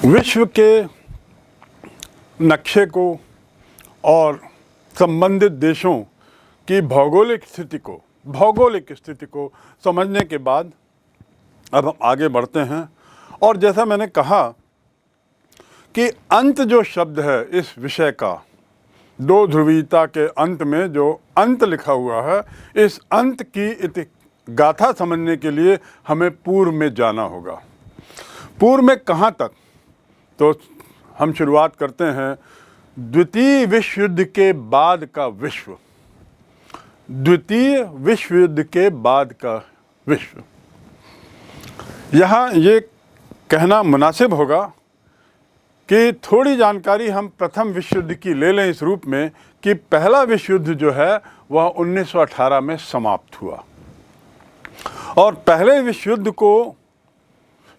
विश्व के नक्शे को और संबंधित देशों की भौगोलिक स्थिति को समझने के बाद अब हम आगे बढ़ते हैं। और जैसा मैंने कहा कि अंत जो शब्द है इस विषय का, दो ध्रुवीयता के अंत में जो अंत लिखा हुआ है, इस अंत की गाथा समझने के लिए हमें पूर्व में जाना होगा। पूर्व में कहाँ तक? तो हम शुरुआत करते हैं द्वितीय विश्व युद्ध के बाद का विश्व। द्वितीय विश्व युद्ध के बाद का विश्व, यहाँ ये कहना मुनासिब होगा कि थोड़ी जानकारी हम प्रथम विश्व युद्ध की ले लें इस रूप में कि पहला विश्व युद्ध जो है वह 1918 में समाप्त हुआ। और पहले विश्व युद्ध को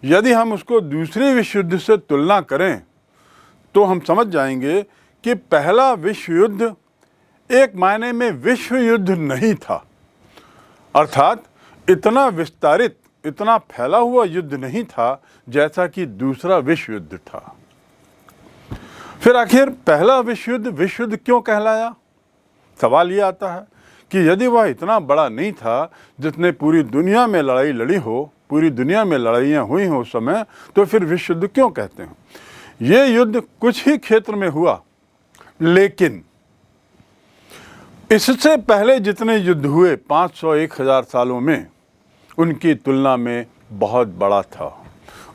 यदि हम उसको दूसरे विश्व युद्ध से तुलना करें तो हम समझ जाएंगे कि पहला विश्व युद्ध एक मायने में विश्व युद्ध नहीं था, अर्थात इतना विस्तारित, इतना फैला हुआ युद्ध नहीं था जैसा कि दूसरा विश्व युद्ध था। फिर आखिर पहला विश्व युद्ध क्यों कहलाया? सवाल ये आता है कि यदि वह इतना बड़ा नहीं था जितने पूरी दुनिया में लड़ाई लड़ी हो, पूरी दुनिया में लड़ाइयाँ हुई हों उस समय, तो फिर विश्व युद्ध क्यों कहते हैं? ये युद्ध कुछ ही क्षेत्र में हुआ, लेकिन इससे पहले जितने युद्ध हुए 500-1000 सालों में, उनकी तुलना में बहुत बड़ा था।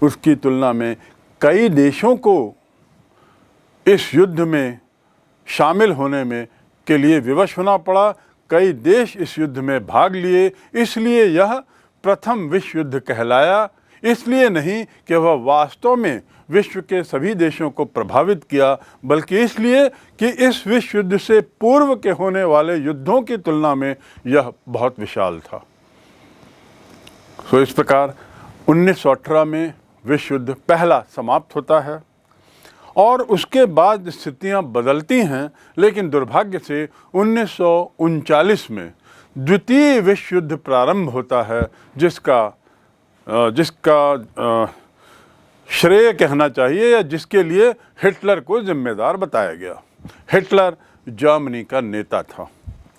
उसकी तुलना में कई देशों को इस युद्ध में शामिल होने में के लिए विवश होना पड़ा। कई देश इस युद्ध में भाग लिए, इसलिए यह प्रथम विश्व युद्ध कहलाया। इसलिए नहीं कि वह वास्तव में विश्व के सभी देशों को प्रभावित किया, बल्कि इसलिए कि इस विश्व युद्ध से पूर्व के होने वाले युद्धों की तुलना में यह बहुत विशाल था। तो इस प्रकार 1918 में विश्व युद्ध पहला समाप्त होता है और उसके बाद स्थितियां बदलती हैं, लेकिन दुर्भाग्य से 1939 में द्वितीय विश्व युद्ध प्रारंभ होता है, जिसका श्रेय कहना चाहिए या जिसके लिए हिटलर को जिम्मेदार बताया गया। हिटलर जर्मनी का नेता था,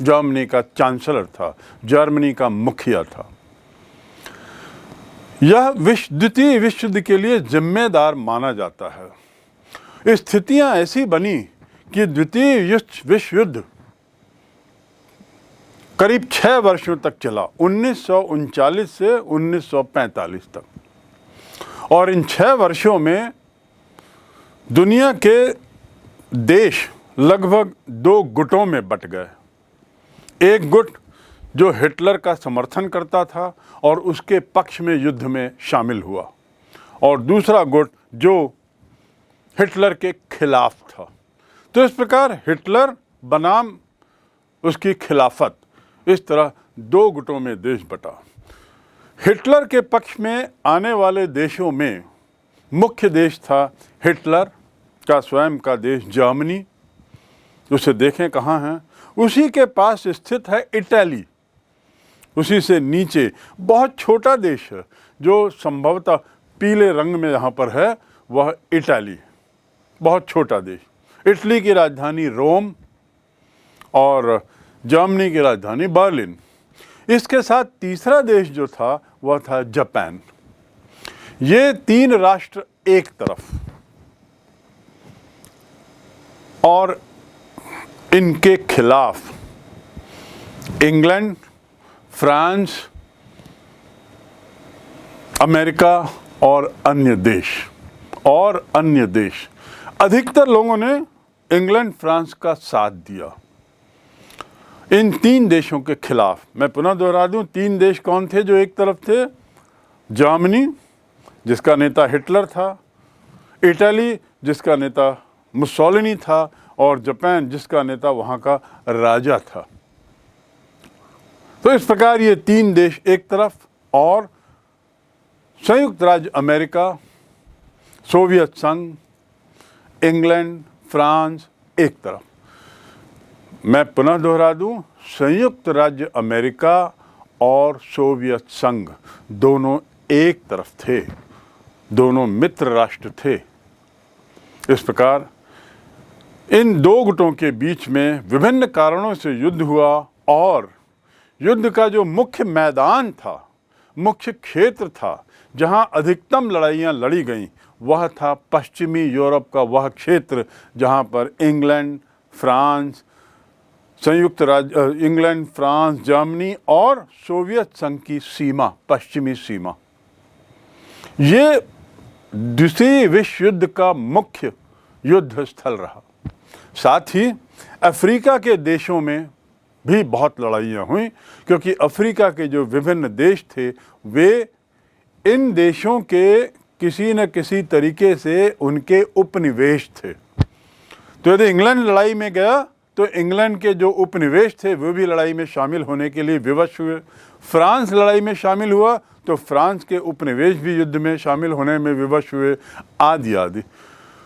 जर्मनी का चांसलर था, जर्मनी का मुखिया था। यह द्वितीय विश्व युद्ध के लिए जिम्मेदार माना जाता है। स्थितियां ऐसी बनी कि द्वितीय विश्व युद्ध करीब 6 वर्षों तक चला, 1939 से 1945 तक। और इन 6 वर्षों में दुनिया के देश लगभग 2 गुटों में बट गए। एक गुट जो हिटलर का समर्थन करता था और उसके पक्ष में युद्ध में शामिल हुआ, और दूसरा गुट जो हिटलर के खिलाफ था। तो इस प्रकार हिटलर बनाम उसकी खिलाफत, इस तरह 2 गुटों में देश बटा। हिटलर के पक्ष में आने वाले देशों में मुख्य देश था हिटलर का स्वयं का देश जर्मनी, उसे देखें कहाँ है, उसी के पास स्थित है इटली। उसी से नीचे बहुत छोटा देश है जो संभवतः पीले रंग में यहाँ पर है, वह इटली, बहुत छोटा देश। इटली की राजधानी रोम और जर्मनी की राजधानी बर्लिन। इसके साथ तीसरा देश जो था वह था जापान। ये 3 राष्ट्र एक तरफ, और इनके खिलाफ इंग्लैंड, फ्रांस, अमेरिका और अन्य देश। अधिकतर लोगों ने इंग्लैंड, फ्रांस का साथ दिया इन 3 देशों के खिलाफ। मैं पुनः दोहरा दूं, 3 देश कौन थे जो एक तरफ थे? जर्मनी, जिसका नेता हिटलर था, इटली, जिसका नेता मुसोलिनी था, और जापान, जिसका नेता वहाँ का राजा था। तो इस प्रकार ये 3 देश एक तरफ और संयुक्त राज्य अमेरिका, सोवियत संघ, इंग्लैंड, फ्रांस एक तरफ। मैं पुनः दोहरा दूं, संयुक्त राज्य अमेरिका और सोवियत संघ दोनों एक तरफ थे, दोनों मित्र राष्ट्र थे। इस प्रकार इन दो गुटों के बीच में विभिन्न कारणों से युद्ध हुआ और युद्ध का जो मुख्य मैदान था, मुख्य क्षेत्र था जहां अधिकतम लड़ाइयां लड़ी गईं, वह था पश्चिमी यूरोप का वह क्षेत्र जहां पर England, France, England, France, Germany और सोवियत संघ की सीमा, पश्चिमी सीमा, ये द्वितीय विश्व युद्ध का मुख्य युद्ध स्थल रहा। साथ ही अफ्रीका के देशों में भी बहुत लड़ाइयाँ हुई, क्योंकि अफ्रीका के जो विभिन्न देश थे वे इन देशों के किसी न किसी तरीके से उनके उपनिवेश थे। तो यदि इंग्लैंड लड़ाई में गया तो इंग्लैंड के जो उपनिवेश थे वे भी लड़ाई में शामिल होने के लिए विवश हुए। फ्रांस लड़ाई में शामिल हुआ तो फ्रांस के उपनिवेश भी युद्ध में शामिल होने में विवश हुए, आदि आदि।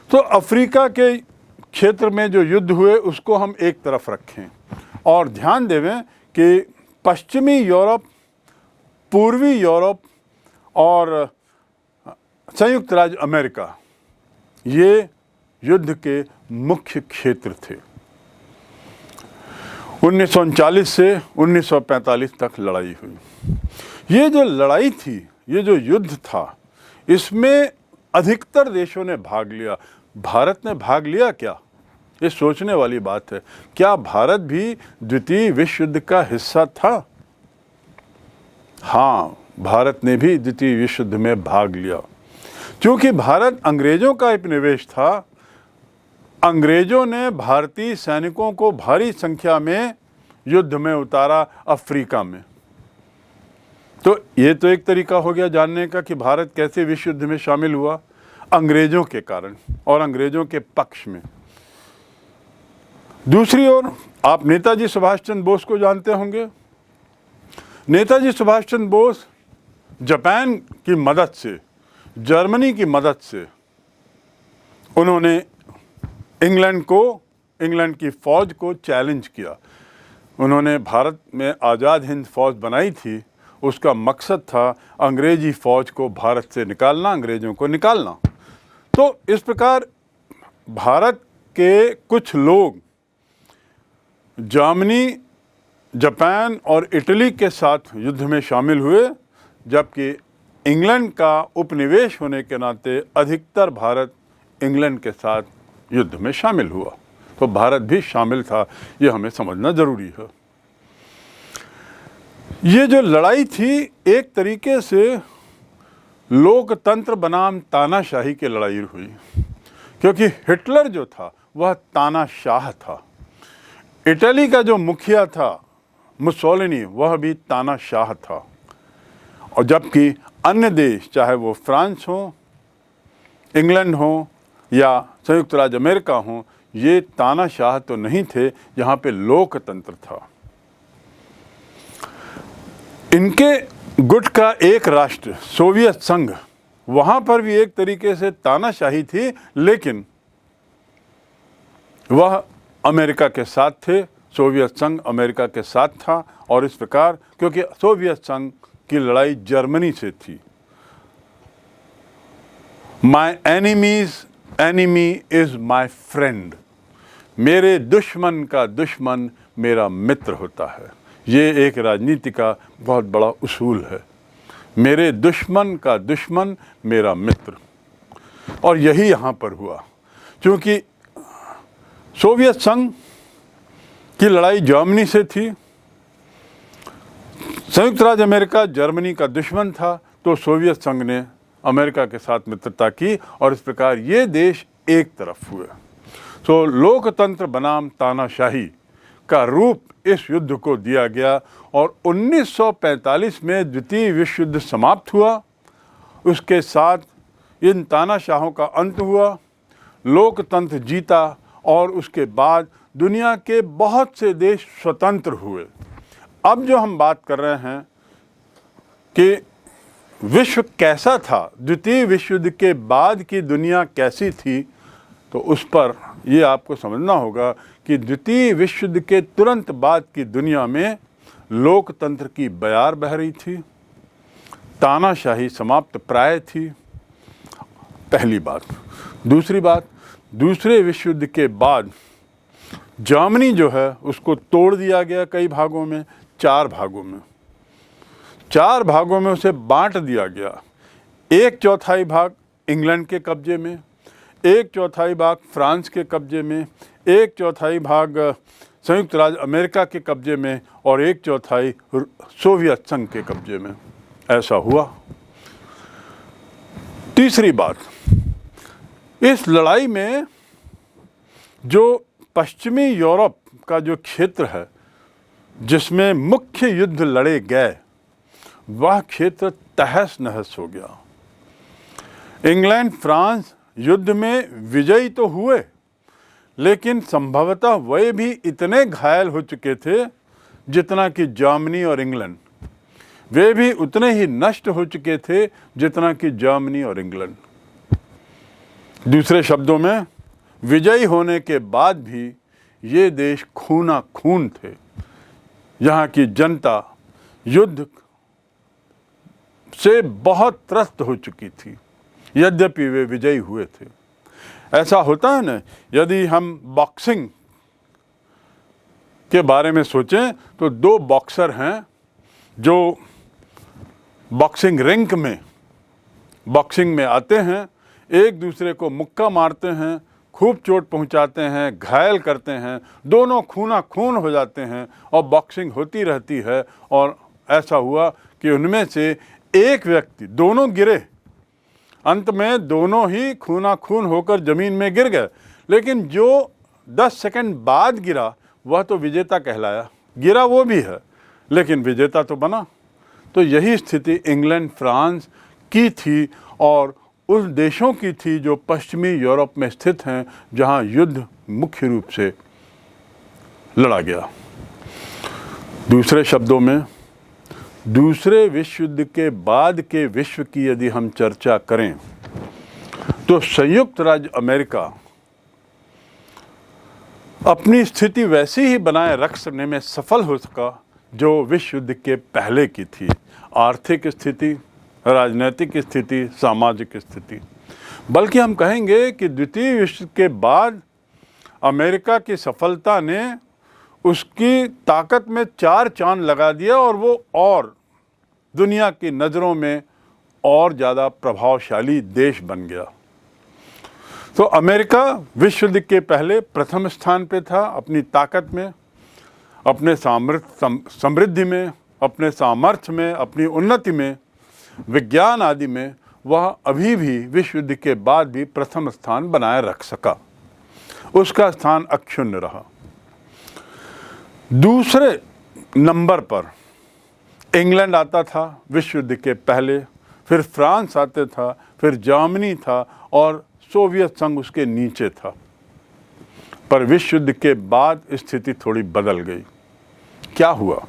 तो अफ्रीका के क्षेत्र में जो युद्ध हुए उसको हम एक तरफ रखें और ध्यान देवें कि पश्चिमी यूरोप, पूर्वी यूरोप और संयुक्त राज्य अमेरिका ये युद्ध के मुख्य क्षेत्र थे। 1939 से 1945 तक लड़ाई हुई। ये जो लड़ाई थी, ये जो युद्ध था, इसमें अधिकतर देशों ने भाग लिया। भारत ने भाग लिया क्या? ये सोचने वाली बात है। क्या भारत भी द्वितीय विश्व युद्ध का हिस्सा था? हाँ, भारत ने भी द्वितीय विश्व युद्ध में भाग लिया। क्योंकि भारत अंग्रेजों का उपनिवेश था, अंग्रेजों ने भारतीय सैनिकों को भारी संख्या में युद्ध में उतारा अफ्रीका में। तो ये तो एक तरीका हो गया जानने का कि भारत कैसे विश्व युद्ध में शामिल हुआ, अंग्रेजों के कारण और अंग्रेजों के पक्ष में। दूसरी ओर आप नेताजी सुभाष चंद्र बोस को जानते होंगे। नेताजी सुभाष चंद्र बोस जापान की मदद से, जर्मनी की मदद से उन्होंने इंग्लैंड की फौज को चैलेंज किया। उन्होंने भारत में आज़ाद हिंद फौज बनाई थी। उसका मकसद था अंग्रेजी फौज को भारत से निकालना, अंग्रेजों को निकालना। तो इस प्रकार भारत के कुछ लोग जर्मनी, जापान और इटली के साथ युद्ध में शामिल हुए, जबकि इंग्लैंड का उपनिवेश होने के नाते अधिकतर भारत इंग्लैंड के साथ युद्ध में शामिल हुआ। तो भारत भी शामिल था, ये हमें समझना जरूरी है। ये जो लड़ाई थी एक तरीके से लोकतंत्र बनाम तानाशाही की लड़ाई हुई, क्योंकि हिटलर जो था वह तानाशाह था। इटली का जो मुखिया था मुसोलिनी, वह भी तानाशाह था। और जबकि अन्य देश, चाहे वो फ्रांस हो, इंग्लैंड हो या संयुक्त राज्य अमेरिका हो, ये तानाशाह तो नहीं थे, यहाँ पे लोकतंत्र था। इनके गुट का एक राष्ट्र सोवियत संघ, वहाँ पर भी एक तरीके से तानाशाही थी, लेकिन वह अमेरिका के साथ थे। सोवियत संघ अमेरिका के साथ था और इस प्रकार, क्योंकि सोवियत संघ की लड़ाई जर्मनी से थी। My enemy's enemy is my friend, मेरे दुश्मन का दुश्मन मेरा मित्र होता है। ये एक राजनीति का बहुत बड़ा उसूल है, मेरे दुश्मन का दुश्मन मेरा मित्र। और यही यहाँ पर हुआ, क्योंकि सोवियत संघ की लड़ाई जर्मनी से थी, संयुक्त राज्य अमेरिका जर्मनी का दुश्मन था, तो सोवियत संघ ने अमेरिका के साथ मित्रता की और इस प्रकार ये देश एक तरफ हुए। तो लोकतंत्र बनाम तानाशाही का रूप इस युद्ध को दिया गया और 1945 में द्वितीय विश्व युद्ध समाप्त हुआ। उसके साथ इन तानाशाहों का अंत हुआ, लोकतंत्र जीता और उसके बाद दुनिया के बहुत से देश स्वतंत्र हुए। अब जो हम बात कर रहे हैं कि विश्व कैसा था, द्वितीय विश्व युद्ध के बाद की दुनिया कैसी थी, तो उस पर ये आपको समझना होगा कि द्वितीय विश्व युद्ध के तुरंत बाद की दुनिया में लोकतंत्र की बयार बह रही थी, तानाशाही समाप्त प्राय थी, पहली बात। दूसरी बात, दूसरे विश्व युद्ध के बाद जर्मनी जो है उसको तोड़ दिया गया कई भागों में, 4 भागों में। 4 भागों में उसे बांट दिया गया। 1/4 भाग इंग्लैंड के कब्जे में, 1/4 भाग फ्रांस के कब्जे में, 1/4 भाग संयुक्त राज्य अमेरिका के कब्जे में और 1/4 सोवियत संघ के कब्जे में। ऐसा हुआ। तीसरी बात, इस लड़ाई में जो पश्चिमी यूरोप का जो क्षेत्र है जिसमें मुख्य युद्ध लड़े गए, वह क्षेत्र तहस नहस हो गया। इंग्लैंड फ्रांस युद्ध में विजयी तो हुए, लेकिन संभवतः वे भी इतने घायल हो चुके थे जितना कि जर्मनी और इंग्लैंड। वे भी उतने ही नष्ट हो चुके थे जितना कि जर्मनी और इंग्लैंड। दूसरे शब्दों में, विजयी होने के बाद भी ये देश खूना खून थे। यहाँ की जनता युद्ध से बहुत त्रस्त हो चुकी थी, यद्यपि वे विजयी हुए थे। ऐसा होता है ना, यदि हम बॉक्सिंग के बारे में सोचें तो 2 बॉक्सर हैं जो बॉक्सिंग रिंग में बॉक्सिंग में आते हैं, एक दूसरे को मुक्का मारते हैं, खूब चोट पहुंचाते हैं, घायल करते हैं, दोनों खूना खून हो जाते हैं और बॉक्सिंग होती रहती है। और ऐसा हुआ कि उनमें से एक व्यक्ति, दोनों गिरे, अंत में दोनों ही खूना खून होकर ज़मीन में गिर गए, लेकिन जो 10 सेकंड बाद गिरा वह तो विजेता कहलाया। गिरा वो भी है, लेकिन विजेता तो बना। तो यही स्थिति इंग्लैंड फ्रांस की थी और उस देशों की थी जो पश्चिमी यूरोप में स्थित हैं, जहां युद्ध मुख्य रूप से लड़ा गया। दूसरे शब्दों में, दूसरे विश्व युद्ध के बाद के विश्व की यदि हम चर्चा करें तो संयुक्त राज्य अमेरिका अपनी स्थिति वैसी ही बनाए रखने में सफल हो सका जो विश्व युद्ध के पहले की थी। आर्थिक स्थिति, राजनीतिक स्थिति, सामाजिक स्थिति। बल्कि हम कहेंगे कि द्वितीय विश्व के बाद अमेरिका की सफलता ने उसकी ताकत में 4 चांद लगा दिया और वो और दुनिया की नज़रों में और ज़्यादा प्रभावशाली देश बन गया। तो अमेरिका विश्व युद्ध के पहले प्रथम स्थान पे था अपनी ताकत में, अपने समृद्धि में, अपने सामर्थ्य में, अपनी उन्नति में, विज्ञान आदि में। वह अभी भी विश्व युद्ध के बाद भी प्रथम स्थान बनाए रख सका, उसका स्थान अक्षुण्ण रहा। दूसरे नंबर पर इंग्लैंड आता था विश्व युद्ध के पहले, फिर फ्रांस आते था, फिर जर्मनी था और सोवियत संघ उसके नीचे था। पर विश्व युद्ध के बाद स्थिति थोड़ी बदल गई। क्या हुआ?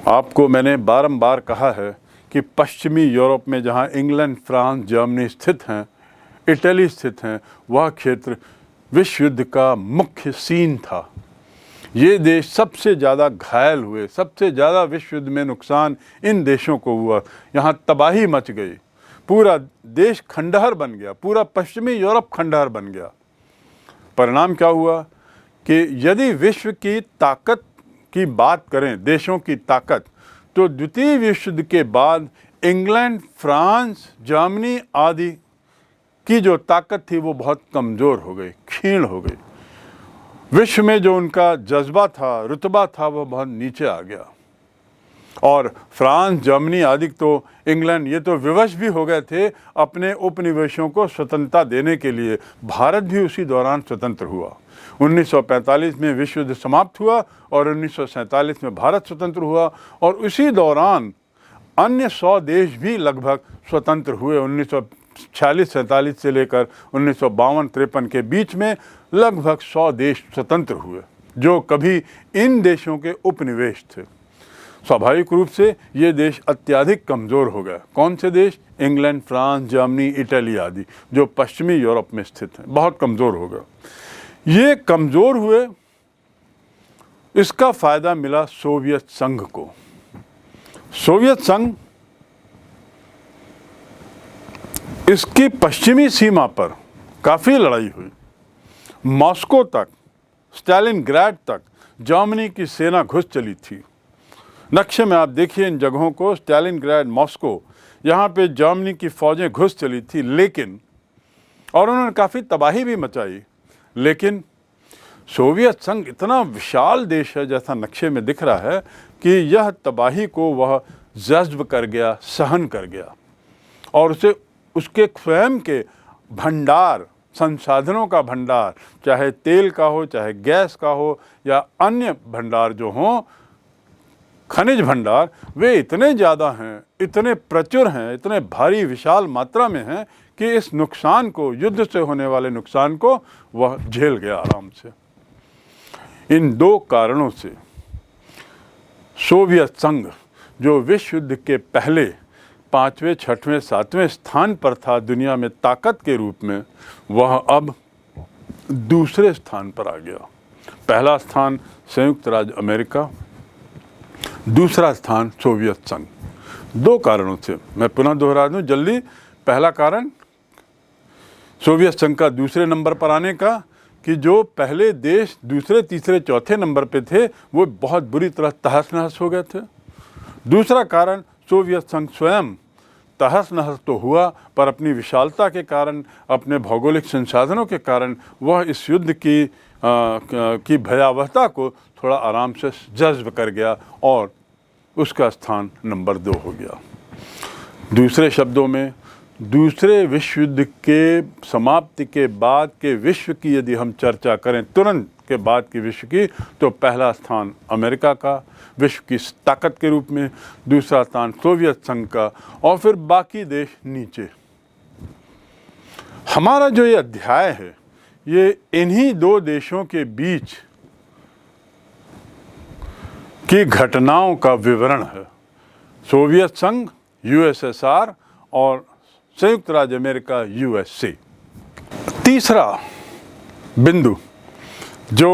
आपको मैंने बारंबार कहा है कि पश्चिमी यूरोप में जहां इंग्लैंड, फ्रांस, जर्मनी स्थित हैं, इटली स्थित हैं, वह क्षेत्र विश्व युद्ध का मुख्य सीन था। ये देश सबसे ज़्यादा घायल हुए, सबसे ज़्यादा विश्व युद्ध में नुकसान इन देशों को हुआ। यहाँ तबाही मच गई, पूरा देश खंडहर बन गया, पूरा पश्चिमी यूरोप खंडहर बन गया। परिणाम क्या हुआ कि यदि विश्व की ताकत की बात करें, देशों की ताकत, तो द्वितीय विश्व युद्ध के बाद इंग्लैंड, फ्रांस, जर्मनी आदि की जो ताकत थी वो बहुत कमज़ोर हो गई, क्षीण हो गई। विश्व में जो उनका जज्बा था, रुतबा था, वह बहुत नीचे आ गया। और फ्रांस, जर्मनी आदि तो, इंग्लैंड, ये तो विवश भी हो गए थे अपने उपनिवेशों को स्वतंत्रता देने के लिए। भारत भी उसी दौरान स्वतंत्र हुआ। 1945 में विश्व युद्ध समाप्त हुआ और 1947 में भारत स्वतंत्र हुआ और उसी दौरान अन्य 100 देश भी लगभग स्वतंत्र हुए। 1946-47 से लेकर 1952-53 के बीच में लगभग 100 देश स्वतंत्र हुए जो कभी इन देशों के उपनिवेश थे। स्वाभाविक रूप से ये देश अत्यधिक कमज़ोर हो गए। कौन से देश? इंग्लैंड, फ्रांस, जर्मनी, इटली आदि जो पश्चिमी यूरोप में स्थित हैं, बहुत कमज़ोर हो गए। ये कमज़ोर हुए, इसका फ़ायदा मिला सोवियत संघ को। सोवियत संघ इसकी पश्चिमी सीमा पर काफ़ी लड़ाई हुई। मॉस्को तक, स्टालिनग्राड तक जर्मनी की सेना घुस चली थी। नक्शे में आप देखिए इन जगहों को, स्टालिनग्राड, मॉस्को, यहाँ पे जर्मनी की फौजें घुस चली थी, लेकिन और उन्होंने काफ़ी तबाही भी मचाई। लेकिन सोवियत संघ इतना विशाल देश है, जैसा नक्शे में दिख रहा है, कि यह तबाही को वह जज्ब कर गया, सहन कर गया, और उसे उसके स्वयं के भंडार, संसाधनों का भंडार, चाहे तेल का हो, चाहे गैस का हो, या अन्य भंडार जो हों, खनिज भंडार, वे इतने ज़्यादा हैं, इतने प्रचुर हैं, इतने भारी विशाल मात्रा में हैं कि इस नुकसान को, युद्ध से होने वाले नुकसान को वह झेल गया आराम से। इन दो कारणों से सोवियत संघ, जो विश्व युद्ध के पहले 5वें, 6वें, 7वें स्थान पर था दुनिया में ताकत के रूप में, वह अब दूसरे स्थान पर आ गया। पहला स्थान संयुक्त राज्य अमेरिका, दूसरा स्थान सोवियत संघ। दो कारणों से, मैं पुनः दोहरा दूं जल्दी। पहला कारण सोवियत संघ का दूसरे नंबर पर आने का, कि जो पहले देश दूसरे, तीसरे, चौथे नंबर पे थे, वो बहुत बुरी तरह तहस नहस हो गए थे। दूसरा कारण सोवियत संघ स्वयं तहस नहस तो हुआ, पर अपनी विशालता के कारण, अपने भौगोलिक संसाधनों के कारण वह इस युद्ध की भयावहता को थोड़ा आराम से जज्ब कर गया और उसका स्थान नंबर 2 हो गया। दूसरे शब्दों में, दूसरे विश्व युद्ध के समाप्ति के बाद के विश्व की यदि हम चर्चा करें, तुरंत के बाद की विश्व की, तो पहला स्थान अमेरिका का विश्व की ताकत के रूप में, दूसरा स्थान सोवियत संघ का, और फिर बाकी देश नीचे। हमारा जो ये अध्याय है, ये इन्हीं दो देशों के बीच की घटनाओं का विवरण है। सोवियत संघ, यूएसएसआर, और संयुक्त राज्य अमेरिका, यूएसए। तीसरा बिंदु जो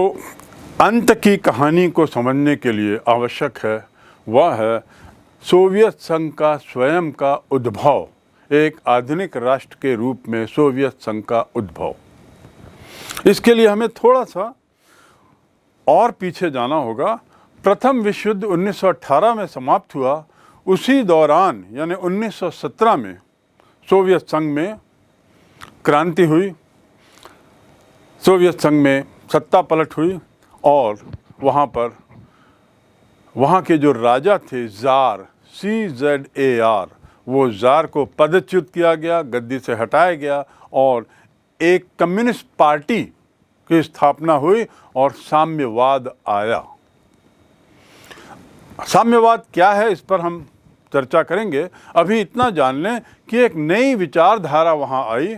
अंत की कहानी को समझने के लिए आवश्यक है, वह है सोवियत संघ का स्वयं का उद्भव, एक आधुनिक राष्ट्र के रूप में सोवियत संघ का उद्भव। इसके लिए हमें थोड़ा सा और पीछे जाना होगा। प्रथम विश्व युद्ध 1918 में समाप्त हुआ। उसी दौरान, यानी 1917 में सोवियत संघ में क्रांति हुई, सोवियत संघ में सत्ता पलट हुई, और वहाँ के जो राजा थे, ज़ार, CZAR, वो ज़ार को पदच्युत किया गया, गद्दी से हटाया गया, और एक कम्युनिस्ट पार्टी की स्थापना हुई और साम्यवाद आया। साम्यवाद क्या है, इस पर हम चर्चा करेंगे। अभी इतना जान लें कि एक नई विचारधारा वहाँ आई,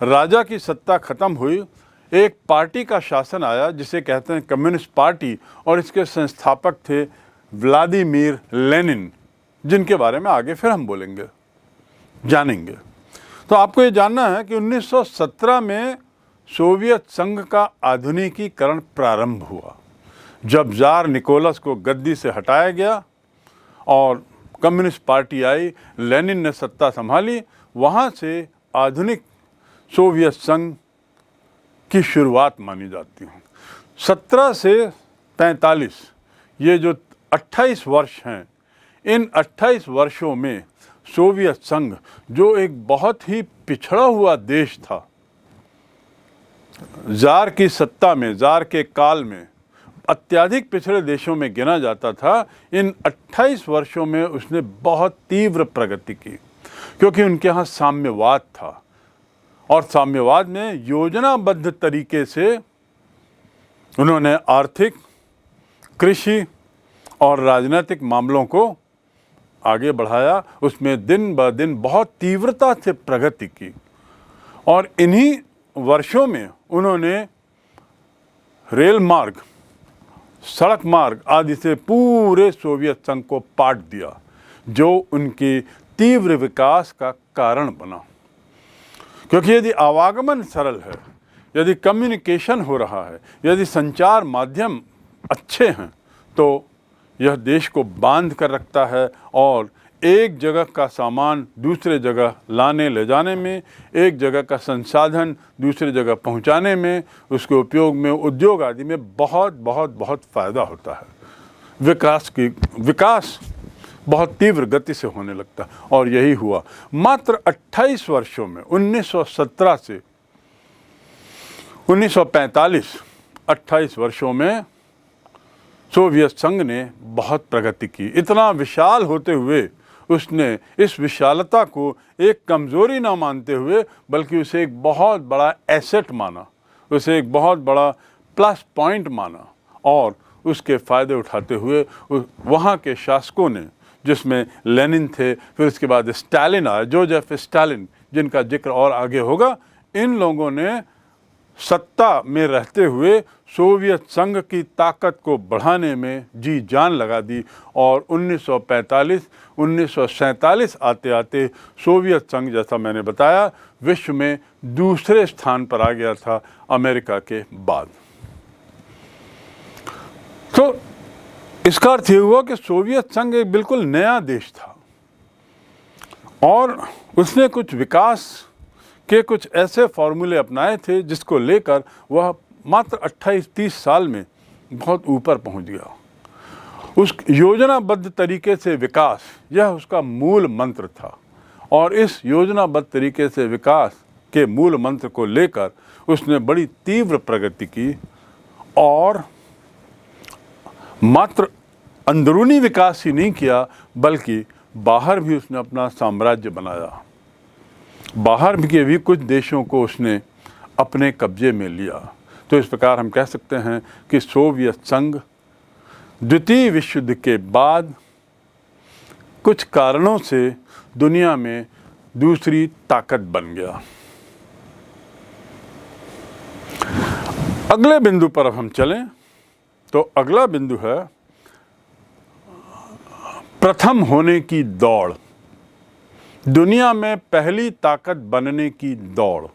राजा की सत्ता खत्म हुई, एक पार्टी का शासन आया जिसे कहते हैं कम्युनिस्ट पार्टी, और इसके संस्थापक थे व्लादिमीर लेनिन, जिनके बारे में आगे फिर हम बोलेंगे, जानेंगे। तो आपको ये जानना है कि 1917 में सोवियत संघ का आधुनिकीकरण प्रारंभ हुआ, जब ज़ार निकोलस को गद्दी से हटाया गया और कम्युनिस्ट पार्टी आई, लेनिन ने सत्ता संभाली। वहाँ से आधुनिक सोवियत संघ की शुरुआत मानी जाती है। 17 से 45 ये जो 28 वर्ष हैं, इन 28 वर्षों में सोवियत संघ, जो एक बहुत ही पिछड़ा हुआ देश था, ज़ार की सत्ता में, ज़ार के काल में अत्यधिक पिछड़े देशों में गिना जाता था, इन 28 वर्षों में उसने बहुत तीव्र प्रगति की, क्योंकि उनके यहाँ साम्यवाद था, और साम्यवाद में योजनाबद्ध तरीके से उन्होंने आर्थिक, कृषि और राजनीतिक मामलों को आगे बढ़ाया। उसमें दिन ब दिन बहुत तीव्रता से प्रगति की, और इन्हीं वर्षों में उन्होंने रेल मार्ग, सड़क मार्ग आदि से पूरे सोवियत संघ को पाट दिया, जो उनकी तीव्र विकास का कारण बना। क्योंकि यदि आवागमन सरल है, यदि कम्युनिकेशन हो रहा है, यदि संचार माध्यम अच्छे हैं, तो यह देश को बांध कर रखता है और एक जगह का सामान दूसरे जगह लाने ले जाने में, एक जगह का संसाधन दूसरे जगह पहुंचाने में, उसके उपयोग में, उद्योग आदि में बहुत बहुत बहुत फ़ायदा होता है। विकास बहुत तीव्र गति से होने लगता है। और यही हुआ। मात्र 28 वर्षों में 1917 से 1945, 28 वर्षों में सोवियत संघ ने बहुत प्रगति की। इतना विशाल होते हुए उसने इस विशालता को एक कमज़ोरी ना मानते हुए बल्कि उसे एक बहुत बड़ा एसेट माना, उसे एक बहुत बड़ा प्लस पॉइंट माना और उसके फ़ायदे उठाते हुए वहाँ के शासकों ने, जिसमें लेनिन थे, फिर उसके बाद स्टालिन आया, जोसेफ स्टालिन, जिनका जिक्र और आगे होगा, इन लोगों ने सत्ता में रहते हुए सोवियत संघ की ताकत को बढ़ाने में जी जान लगा दी। और 1945, 1947 आते आते सोवियत संघ, जैसा मैंने बताया, विश्व में दूसरे स्थान पर आ गया था अमेरिका के बाद। तो इसका अर्थ ये हुआ कि सोवियत संघ एक बिल्कुल नया देश था और उसने कुछ विकास के कुछ ऐसे फॉर्मूले अपनाए थे जिसको लेकर वह मात्र 28-30 साल में बहुत ऊपर पहुंच गया। उस योजनाबद्ध तरीके से विकास, यह उसका मूल मंत्र था और इस योजनाबद्ध तरीके से विकास के मूल मंत्र को लेकर उसने बड़ी तीव्र प्रगति की और मात्र अंदरूनी विकास ही नहीं किया बल्कि बाहर भी उसने अपना साम्राज्य बनाया। बाहर के भी कुछ देशों को उसने अपने कब्जे में लिया। तो इस प्रकार हम कह सकते हैं कि सोवियत संघ द्वितीय विश्व युद्ध के बाद कुछ कारणों से दुनिया में दूसरी ताकत बन गया। अगले बिंदु पर अब हम चलें तो अगला बिंदु है प्रथम होने की दौड़, दुनिया में पहली ताकत बनने की दौड़।